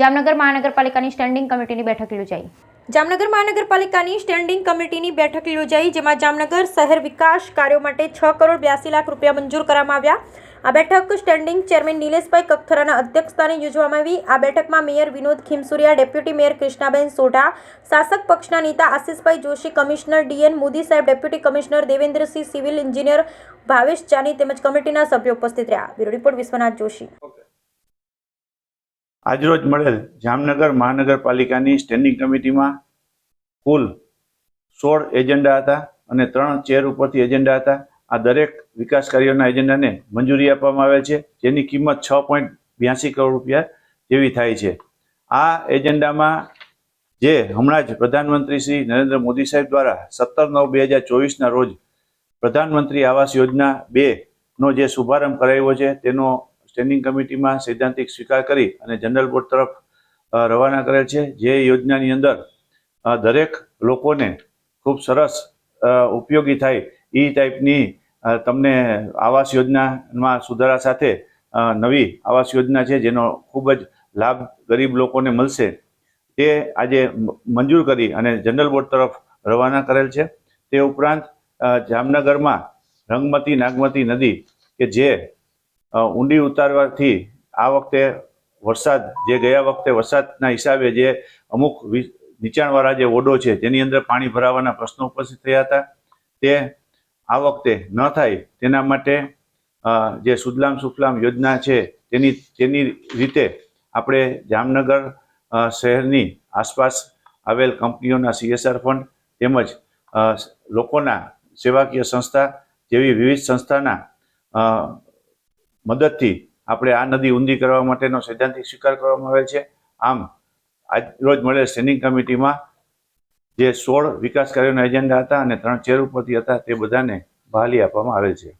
જામનગર મહાનગરપાલિકાની સ્ટેન્ડિંગ કમિટીની બેઠક યોજાઈ. જામનગર મહાનગરપાલિકાની સ્ટેન્ડિંગ કમિટીની બેઠક યોજાઈ, જેમાં જામનગર શહેર વિકાસ કાર્યો માટે 6 કરોડ 82 લાખ રૂપિયા મંજૂર કરવામાં આવ્યા. આ બેઠક સ્ટેન્ડિંગ ચેરમેન નિલેશભાઈ કખતરાના અધ્યક્ષસ્થાને યોજવામાં આવી. આ બેઠકમાં mayor Vinod Khimsuriya, deputy mayor Krishnaben Sodha, શાસક પક્ષના નેતા આશિષભાઈ જોશી, કમિશનર ડીએન મોદી સાહેબ, deputy commissioner Devendrasinh, civil engineer Bhavesh Jani તેમજ કમિટીના સભ્યો ઉપસ્થિત રહ્યા. Bureau report Vishwanath Joshi. આજરોજ મળેલ જામનગર મહાનગરપાલિકાની સ્ટેન્ડિંગ કમિટીમાં કુલ 16 એજન્ડા હતા અને 3 ચેર ઉપરથી એજન્ડા હતા. આ દરેક વિકાસ કાર્યોના એજન્ડાને મંજૂરી આપવામાં આવેલ છે, જેની કિંમત 6.82 કરોડ રૂપિયા જેવી થાય છે. આ એજન્ડામાં જે હમણાં જ પ્રધાનમંત્રી શ્રી નરેન્દ્ર મોદી સાહેબ દ્વારા 17/9/2024ના રોજ પ્રધાનમંત્રી આવાસ યોજના 2નો જે શુભારંભ કરાયો છે, તેનો સ્ટેન્ડિંગ કમિટીમાં સૈદ્ધાંતિક સ્વીકાર કરી અને જનરલ બોર્ડ તરફ રવાના કરેલ છે. જે યોજનાની અંદર દરેક લોકોને ખૂબ સરસ ઉપયોગી થાય એ ટાઈપની તમને આવાસ યોજનામાં સુધારા સાથે નવી આવાસ યોજના છે, જેનો ખૂબ જ લાભ ગરીબ લોકોને મળશે, તે આજે મંજૂર કરી અને જનરલ બોર્ડ તરફ રવાના કરેલ છે. તે ઉપરાંત જામનગરમાં રંગમતી નાગમતી નદી કે જે ઊંડી ઉતારવાથી આ વખતે વરસાદ, જે ગયા વખતે વરસાદના હિસાબે જે અમુક નીચાણવાળા જે વોડો છે તેની અંદર પાણી ભરાવાના પ્રશ્નો ઉપસ્થિત થયા હતા, તે આ વખતે ન થાય તેના માટે જે સુજલામ સુફલામ યોજના છે તેની રીતે આપણે જામનગર શહેરની આસપાસ આવેલ કંપનીઓના CSR ફંડ તેમજ લોકોના સેવાકીય સંસ્થા જેવી વિવિધ સંસ્થાના મદદથી આપણે આ નદી ઊંડી કરવા માટેનો સૈદ્ધાંતિક સ્વીકાર કરવામાં આવેલ છે. આમ આજ રોજ મળેલ સ્ટેન્ડિંગ કમિટીમાં જે 16 વિકાસ કાર્યોના એજન્ડા હતા અને 3 ચેર ઉપરથી હતા, તે બધાને બહાલી આપવામાં આવેલ છે.